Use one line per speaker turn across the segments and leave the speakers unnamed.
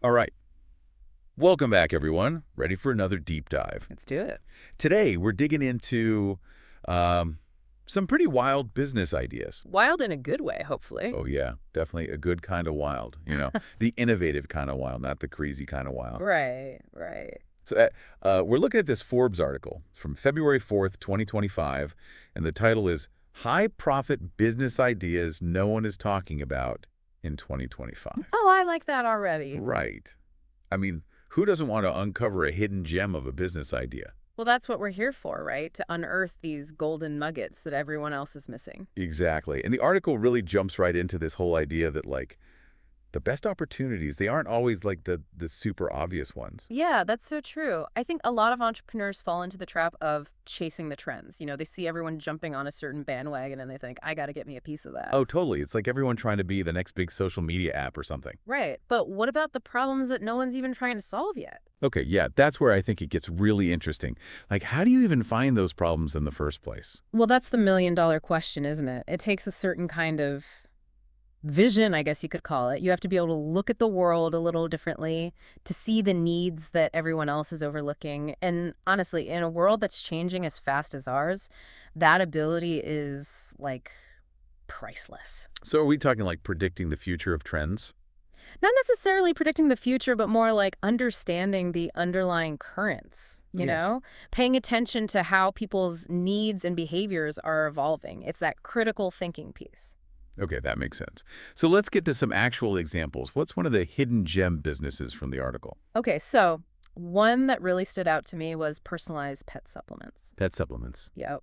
All right. Welcome back, everyone. Ready for another deep dive.
Let's do it.
Today, we're digging into um, some pretty wild business ideas.
Wild in a good way, hopefully.
Oh, yeah, definitely a good kind of wild, the innovative kind of wild, not the crazy kind of wild.
Right, right.
So we're looking at this Forbes article from February 4th, 2025, and the title is High Profit Business Ideas No One is Talking About in 2025.
Oh, I like that already.
Right. I mean, who doesn't want to uncover a hidden gem of a business idea?
Well, that's what we're here for, right? To unearth these golden nuggets that everyone else is missing.
Exactly. And the article really jumps right into this whole idea that, like, the best opportunities, they aren't always like the super obvious ones.
Yeah, that's so true. I think a lot of entrepreneurs fall into the trap of chasing the trends. They see everyone jumping on a certain bandwagon and they think, I got to get me a piece of that.
Oh, totally. It's like everyone trying to be the next big social media app or something.
Right. But what about the problems that no one's even trying to solve yet?
Okay, yeah, that's where I think it gets really interesting. Like, how do you even find those problems in the first place?
Well, that's the million-dollar question, isn't it? It takes a certain kind of vision, I guess you could call it. You have to be able to look at the world a little differently, to see the needs that everyone else is overlooking. And honestly, in a world that's changing as fast as ours, that ability is like priceless.
So are we talking like predicting the future of trends?
Not necessarily predicting the future, but more like understanding the underlying currents,
Yeah.
paying attention to how people's needs and behaviors are evolving. It's that critical thinking piece.
Okay, that makes sense. So let's get to some actual examples. What's one of the hidden gem businesses from the article?
Okay, so one that really stood out to me was personalized pet supplements.
Pet supplements.
Yep.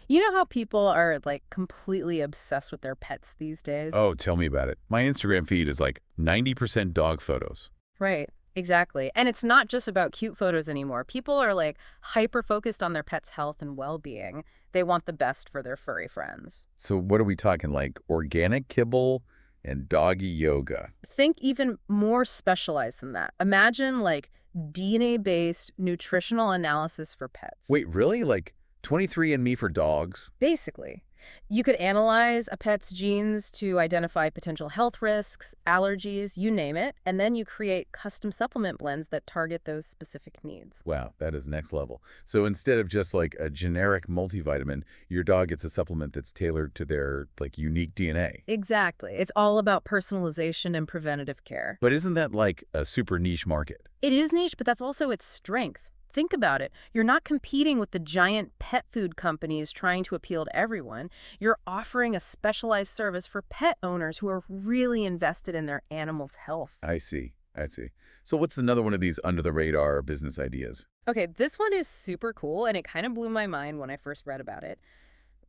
You know how people are like completely obsessed with their pets these days?
Oh, tell me about it. My Instagram feed is like 90% dog photos.
Right, exactly. And it's not just about cute photos anymore. People are like hyper focused on their pet's health and well-being. They want the best for their furry friends.
So what are we talking, like organic kibble and doggy yoga?
Think even more specialized than that. Imagine like DNA-based nutritional analysis for pets.
Wait, really? Like 23andMe for dogs?
Basically, you could analyze a pet's genes to identify potential health risks, allergies, you name it, and then you create custom supplement blends that target those specific needs.
Wow, that is next level. So instead of just like a generic multivitamin, your dog gets a supplement that's tailored to their like unique DNA.
Exactly. It's all about personalization and preventative care.
But isn't that like a super niche market?
It is niche, but that's also its strength. Think about it. You're not competing with the giant pet food companies trying to appeal to everyone. You're offering a specialized service for pet owners who are really invested in their animal's health.
I see. I see. So what's another one of these under the radar business ideas?
Okay, this one is super cool, and it kind of blew my mind when I first read about it.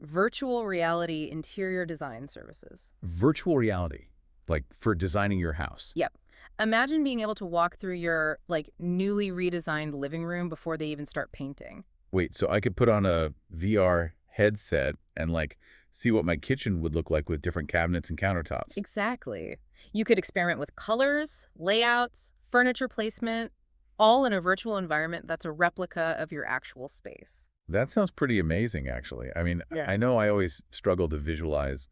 Virtual reality interior design services.
Virtual reality, like for designing your house.
Yep. Imagine being able to walk through your like newly redesigned living room before they even start painting.
Wait, so I could put on a VR headset and like see what my kitchen would look like with different cabinets and countertops.
Exactly. You could experiment with colors, layouts, furniture placement, all in a virtual environment that's a replica of your actual space.
That sounds pretty amazing, actually. I mean,
Yeah.
I know I always struggle to visualize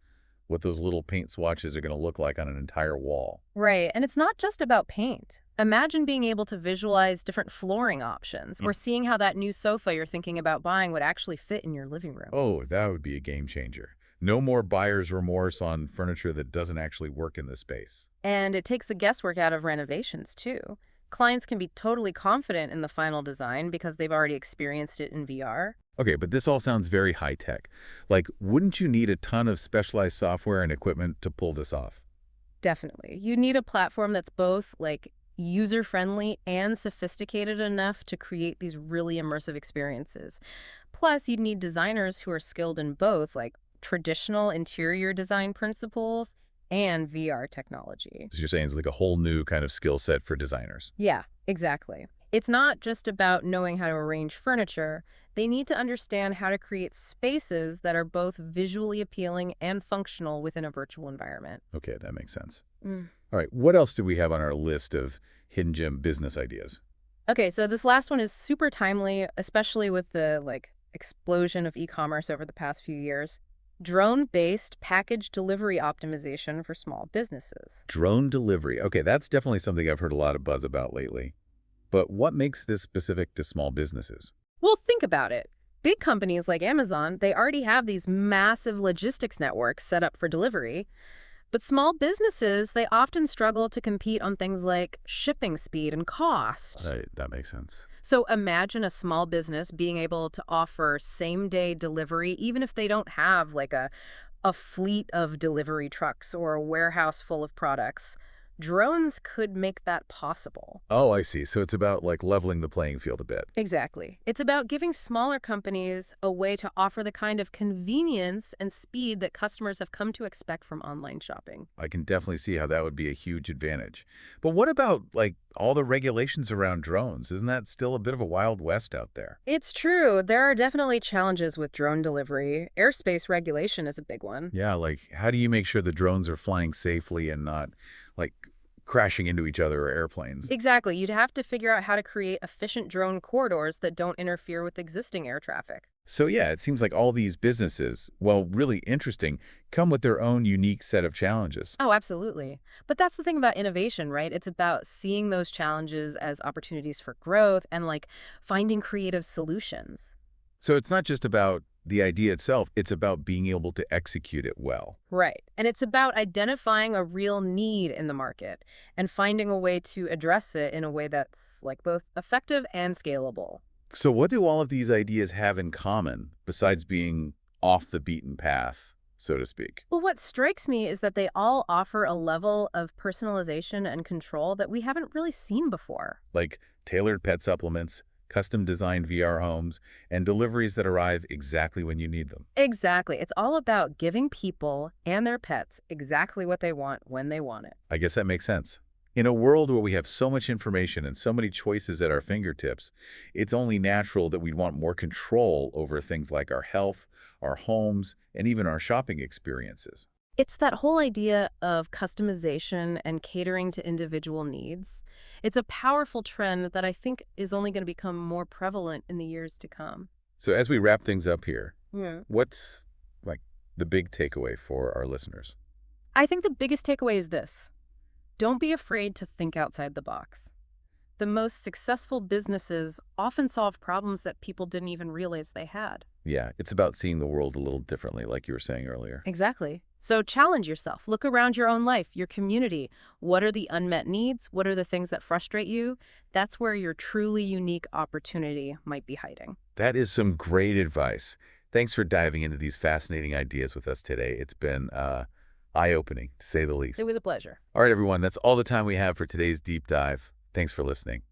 what those little paint swatches are going to look like on an entire wall.
Right, and it's not just about paint. Imagine being able to visualize different flooring options
Mm.
or seeing how that new sofa you're thinking about buying would actually fit in your living room.
Oh, that would be a game changer. No more buyer's remorse on furniture that doesn't actually work in the space.
And it takes the guesswork out of renovations, too. Clients can be totally confident in the final design because they've already experienced it in VR.
Okay, but this all sounds very high tech. Like, wouldn't you need a ton of specialized software and equipment to pull this off?
Definitely. You need a platform that's both like user-friendly and sophisticated enough to create these really immersive experiences. Plus, you'd need designers who are skilled in both like traditional interior design principles and VR technology.
So you're saying it's like a whole new kind of skill set for designers.
Yeah, exactly. It's not just about knowing how to arrange furniture. They need to understand how to create spaces that are both visually appealing and functional within a virtual environment.
Okay, that makes sense.
Mm.
All right, what else do we have on our list of hidden gem business ideas?
Okay, so this last one is super timely, especially with the like explosion of e-commerce over the past few years. Drone-based package delivery optimization for small businesses.
Drone delivery. Okay, that's definitely something I've heard a lot of buzz about lately. But what makes this specific to small businesses?
Well, think about it. Big companies like Amazon, they already have these massive logistics networks set up for delivery. But small businesses, they often struggle to compete on things like shipping speed and cost.
That makes sense.
So imagine a small business being able to offer same-day delivery, even if they don't have like a fleet of delivery trucks or a warehouse full of products. Drones could make that possible.
Oh, I see. So it's about like leveling the playing field a bit.
Exactly. It's about giving smaller companies a way to offer the kind of convenience and speed that customers have come to expect from online shopping.
I can definitely see how that would be a huge advantage. But what about like all the regulations around drones? Isn't that still a bit of a wild west out there?
It's true. There are definitely challenges with drone delivery. Airspace regulation is a big one.
Yeah, like how do you make sure the drones are flying safely and not like crashing into each other or airplanes?
Exactly. You'd have to figure out how to create efficient drone corridors that don't interfere with existing air traffic.
So yeah, it seems like all these businesses, well, really interesting, come with their own unique set of challenges.
Oh, absolutely. But that's the thing about innovation, right? It's about seeing those challenges as opportunities for growth and like finding creative solutions.
So it's not just about the idea itself, it's about being able to execute it well.
Right. And it's about identifying a real need in the market and finding a way to address it in a way that's like both effective and scalable.
So what do all of these ideas have in common besides being off the beaten path, so to speak?
Well, what strikes me is that they all offer a level of personalization and control that we haven't really seen before.
Like tailored pet supplements, custom designed VR homes, and deliveries that arrive exactly when you need them.
Exactly. It's all about giving people and their pets exactly what they want when they want it.
I guess that makes sense. In a world where we have so much information and so many choices at our fingertips, it's only natural that we'd want more control over things like our health, our homes, and even our shopping experiences.
It's that whole idea of customization and catering to individual needs. It's a powerful trend that I think is only going to become more prevalent in the years to come.
So as we wrap things up here,
Yeah.
what's like the big takeaway for our listeners?
I think the biggest takeaway is this. Don't be afraid to think outside the box. The most successful businesses often solve problems that people didn't even realize they had.
Yeah, it's about seeing the world a little differently, like you were saying earlier.
Exactly. So challenge yourself. Look around your own life, your community. What are the unmet needs? What are the things that frustrate you? That's where your truly unique opportunity might be hiding.
That is some great advice. Thanks for diving into these fascinating ideas with us today. It's been eye-opening, to say the least.
It was a pleasure.
All right, everyone, that's all the time we have for today's deep dive. Thanks for listening.